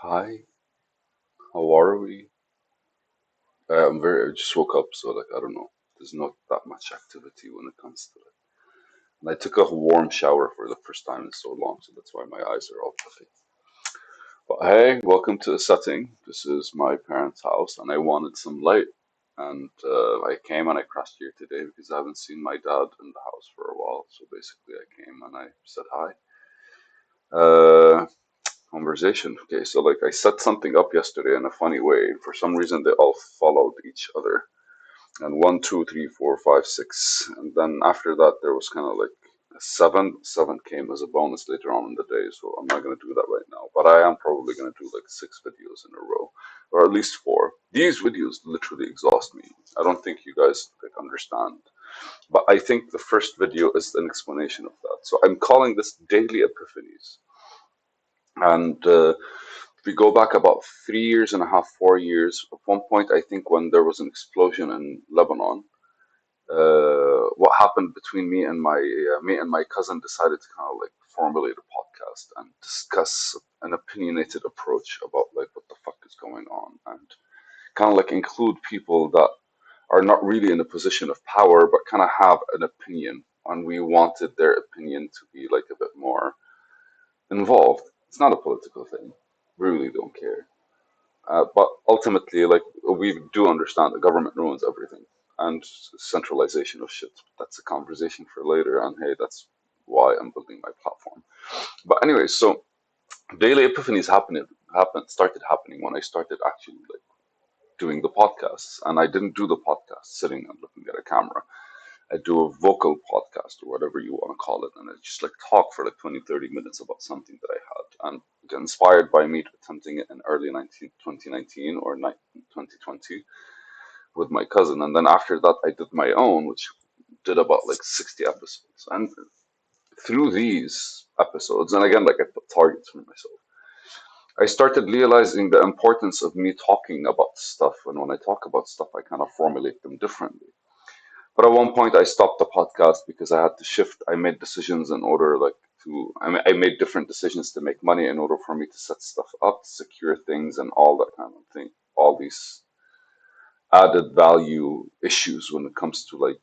Hi, how are we? I just woke up, so like I don't know. There's not that much activity when it comes to it. And I took a warm shower for the first time in so long, so that's why my eyes are all puffy. But hey, welcome to the setting. This is my parents' house, and I wanted some light. And I came and I crashed here today because I haven't seen my dad in the house for a while. So basically, I came and I said hi. Uh, Conversation. Okay, so like I set something up yesterday in a funny way. For some reason, they all followed each other. And one, two, three, four, five, six, and then after that there was kind of like a seven. Seven came as a bonus later on in the day, so I'm not gonna do that right now. But I am probably gonna do like six videos in a row, or at least four. These videos literally exhaust me. I don't think you guys like understand, but I think the first video is an explanation of that. So I'm calling this Daily Epiphanies, and if we go back about 3 years and a half, 4 years, at one point I think when there was an explosion in Lebanon, what happened between me and my cousin decided to kind of like formulate a podcast and discuss an opinionated approach about like what the fuck is going on, and kind of like include people that are not really in a position of power but kind of have an opinion, and we wanted their opinion to be like a bit more involved. It's not a political thing. We really don't care. But ultimately, like we do understand the government ruins everything and centralization of shit. That's a conversation for later. And hey, that's why I'm building my platform. But anyway, so daily epiphanies started happening when I started actually like doing the podcasts, and I didn't do the podcast sitting and looking at a camera. I do a vocal podcast or whatever you want to call it, and I just like talk for like 20, 30 minutes about something that I had. And get inspired by me attempting it in early 2019 or 2020 with my cousin. And then after that, I did my own, which did about like 60 episodes. And through these episodes, and again, like I put targets for myself, I started realizing the importance of me talking about stuff. And when I talk about stuff, I kind of formulate them differently. But at one point, I stopped the podcast because I had to shift. I made decisions in order, like, I made different decisions to make money in order for me to set stuff up, secure things, and all that kind of thing. All these added value issues when it comes to, like,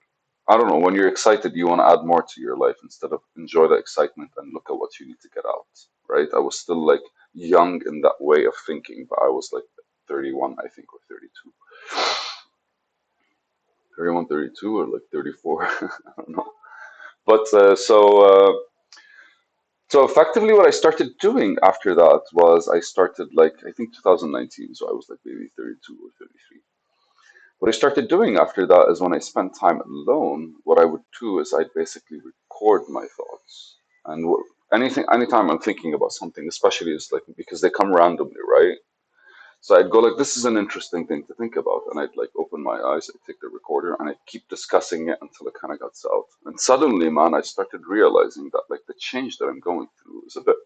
I don't know, when you're excited, you want to add more to your life instead of enjoy the excitement and look at what you need to get out, right? I was still, like, young in that way of thinking, but I was, like, 31, I think, or 32. 31, 32, or like 34. I don't know. But so effectively, what I started doing after that was I started like I think 2019, so I was like maybe 32 or 33. What I started doing after that is when I spent time alone, what I would do is I'd basically record my thoughts, and anytime I'm thinking about something, especially it's like because they come randomly, right? So I'd go like, this is an interesting thing to think about, and I'd like open my eyes, I'd take the recorder, and I'd keep discussing it until it kind of got out. And suddenly, man, I started realizing that like the change that I'm going through is a bit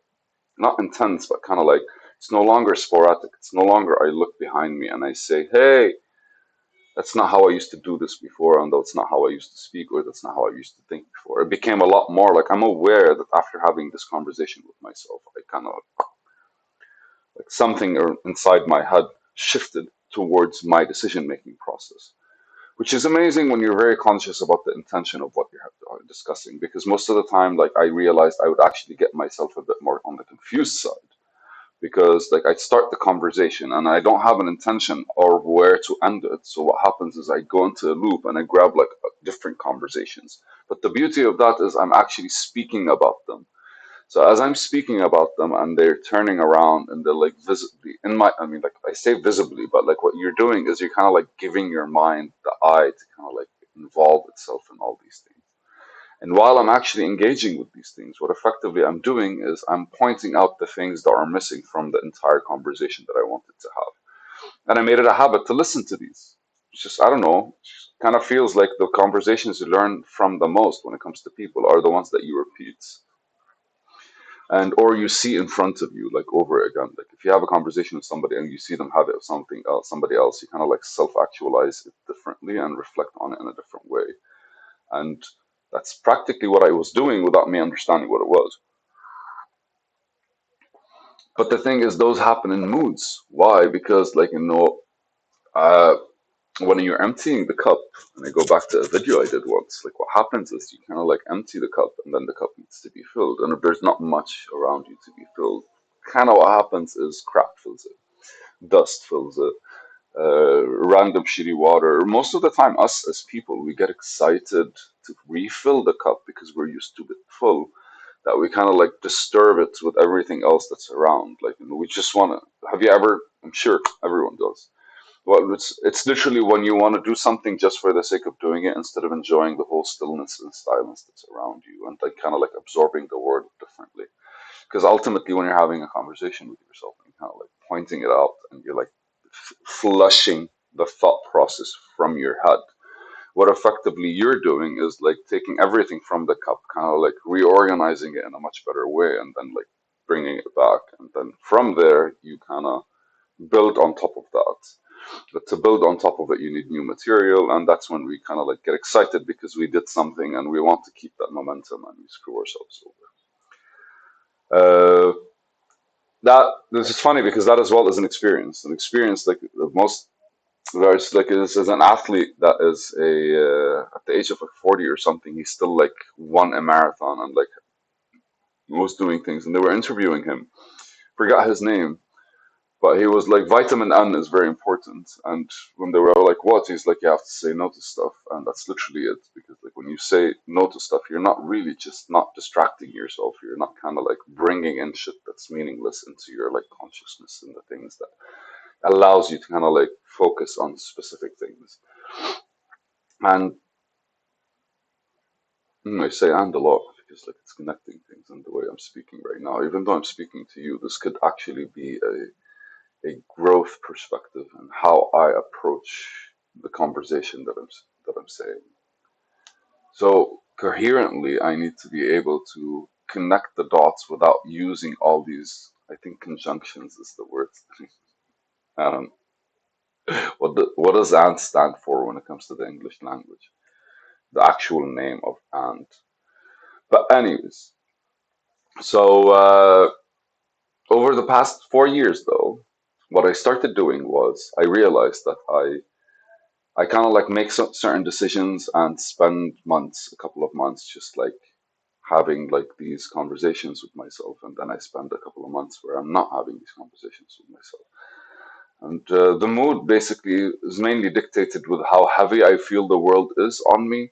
not intense, but kind of like it's no longer sporadic. It's no longer I look behind me and I say, hey, that's not how I used to do this before, and that's not how I used to speak, or that's not how I used to think before. It became a lot more like I'm aware that after having this conversation with myself, I kind of like something inside my head shifted towards my decision making process, which is amazing when you're very conscious about the intention of what you're discussing. Because most of the time, like I realized I would actually get myself a bit more on the confused side because like I'd start the conversation and I don't have an intention or where to end it. So what happens is I go into a loop and I grab like different conversations. But the beauty of that is I'm actually speaking about them. So as I'm speaking about them and they're turning around and they're like visibly in my, I mean, like I say visibly, but like what you're doing is you're kind of like giving your mind the eye to kind of like involve itself in all these things. And while I'm actually engaging with these things, what effectively I'm doing is I'm pointing out the things that are missing from the entire conversation that I wanted to have. And I made it a habit to listen to these. It's just, I don't know, kind of feels like the conversations you learn from the most when it comes to people are the ones that you repeat and or you see in front of you like over again. Like if you have a conversation with somebody and you see them have it with something else, somebody else, you kind of like self-actualize it differently and reflect on it in a different way. And that's practically what I was doing without me understanding what it was. But the thing is, those happen in moods. Why? Because, uh, when you're emptying the cup, and I go back to a video I did once, like what happens is you kind of like empty the cup, and then the cup needs to be filled. And if there's not much around you to be filled, kind of what happens is crap fills it, dust fills it, random shitty water. Most of the time, us as people, we get excited to refill the cup because we're used to it full, that we kind of like disturb it with everything else that's around. Like, we just want to. Have you ever? I'm sure everyone does. Well, it's literally when you want to do something just for the sake of doing it instead of enjoying the whole stillness and silence that's around you and like kind of like absorbing the world differently. Because ultimately, when you're having a conversation with yourself and kind of like pointing it out and you're like flushing the thought process from your head, what effectively you're doing is like taking everything from the cup, kind of like reorganizing it in a much better way, and then like bringing it back. And then from there, you kind of build on top of that. But to build on top of it, you need new material, and that's when we kind of like get excited because we did something and we want to keep that momentum and we screw ourselves over. That this is funny because that as well is an experience. An experience like most there's like this is an athlete that is a at the age of like 40 or something, he still like won a marathon and like was doing things, and they were interviewing him. Forgot his name, but he was like, vitamin N is very important. And when they were like, what? He's like, you have to say no to stuff. And that's literally it. Because like when you say no to stuff, you're not really just not distracting yourself. You're not kind of like bringing in shit that's meaningless into your like consciousness and the things that allows you to kind of like focus on specific things. And I say and a lot because like it's connecting things in the way I'm speaking right now. Even though I'm speaking to you, this could actually be a growth perspective and how I approach the conversation that I'm saying. So coherently, I need to be able to connect the dots without using all these. I think conjunctions is the word. I don't. What does "and" stand for when it comes to the English language? The actual name of "and." But anyways, so over the past 4 years, though, what I started doing was I realized that I kind of like make certain decisions and spend months, a couple of months, just like having like these conversations with myself, and then I spend a couple of months where I'm not having these conversations with myself. And the mood basically is mainly dictated with how heavy I feel the world is on me,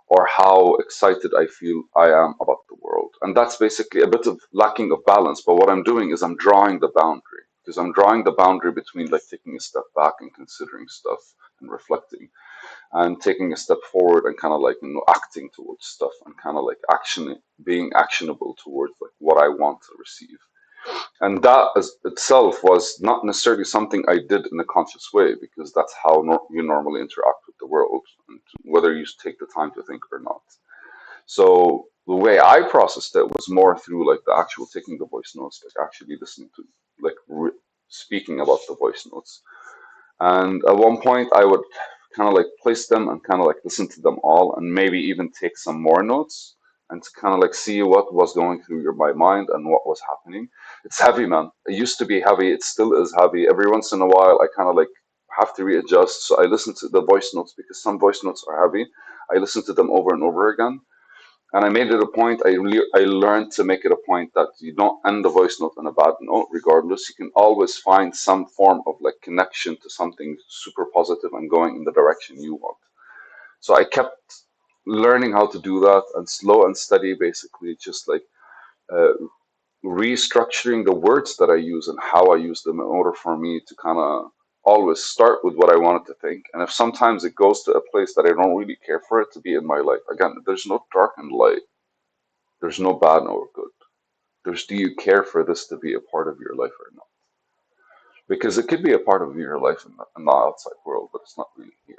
or how excited I feel I am about the world. And that's basically a bit of lacking of balance. But what I'm doing is I'm drawing the boundary, because I'm drawing the boundary between like taking a step back and considering stuff and reflecting, and taking a step forward and kind of like acting towards stuff and kind of like action being actionable towards like what I want to receive. And that as itself was not necessarily something I did in a conscious way, because that's how you normally interact with the world, and whether you take the time to think or not. So the way I processed it was more through like the actual taking the voice notes, like actually listening to like speaking about the voice notes. And at one point, I would kind of like place them and kind of like listen to them all, and maybe even take some more notes and to kind of like see what was going through my mind and what was happening. It's heavy, man. It used to be heavy. It still is heavy. Every once in a while, I kind of like have to readjust. So I listen to the voice notes because some voice notes are heavy. I listen to them over and over again, and I made it a point. I learned to make it a point that you don't end the voice note on a bad note. Regardless, you can always find some form of like connection to something super positive and going in the direction you want. So I kept learning how to do that, and slow and steady, basically, just like uh, restructuring the words that I use and how I use them in order for me to kind of always start with what I wanted to think. And if sometimes it goes to a place that I don't really care for it to be in my life, again, there's no dark and light. There's no bad nor good. There's, do you care for this to be a part of your life or not? Because it could be a part of your life in the outside world, but it's not really here.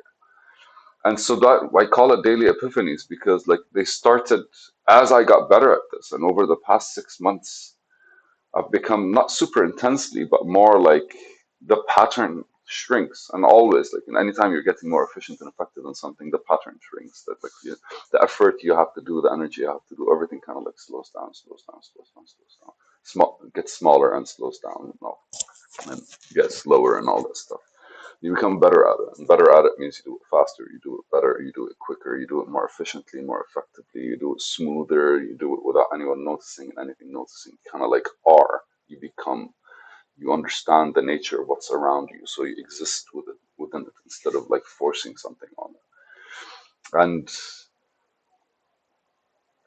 And so that I call it daily epiphanies, because like they started as I got better at this, and over the past 6 months, I've become not super intensely, but more like the pattern shrinks. And always, like, and anytime you're getting more efficient and effective in something, the pattern shrinks. That like the effort you have to do, the energy you have to do, everything kind of like slows down, slows down, slows down, slows down. gets smaller and slows down and gets slower and all that stuff. You become better at it, and better at it means you do it faster, you do it better, you do it quicker, you do it more efficiently, more effectively, you do it smoother, you do it without anyone noticing and anything noticing. Kind of like R, you become, you understand the nature of what's around you, so you exist within it instead of like forcing something on it. And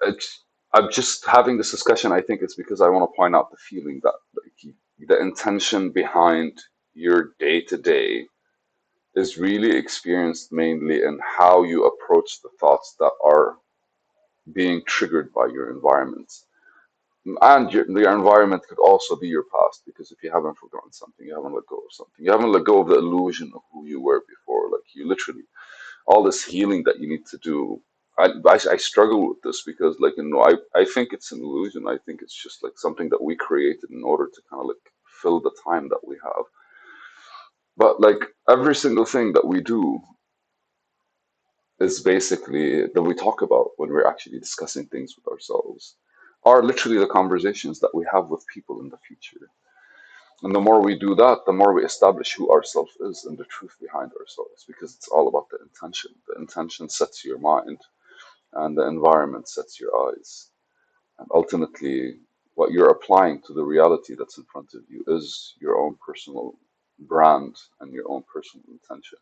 it's, I'm just having this discussion. I think it's because I want to point out the feeling that like, the intention behind your day to day is really experienced mainly in how you approach the thoughts that are being triggered by your environment. And your environment could also be your past, because if you haven't forgotten something, you haven't let go of something, you haven't let go of the illusion of who you were before. Like you literally, all this healing that you need to do. I struggle with this because, like, I think it's an illusion. I think it's just like something that we created in order to kind of like fill the time that we have. But like every single thing that we do is basically that we talk about when we're actually discussing things with ourselves are literally the conversations that we have with people in the future. And the more we do that, the more we establish who ourselves is and the truth behind ourselves, because it's all about the intention. The intention sets your mind, and the environment sets your eyes. And ultimately, what you're applying to the reality that's in front of you is your own personal brand and your own personal intention.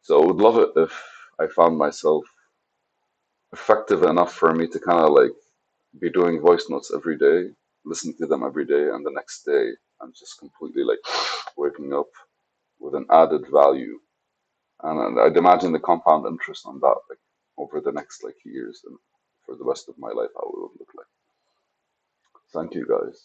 So I would love it if I found myself effective enough for me to kind of like be doing voice notes every day, listen to them every day, and the next day I'm just completely like waking up with an added value. And I'd imagine the compound interest on that, like over the next like years and for the rest of my life, how it would look like. Thank you guys.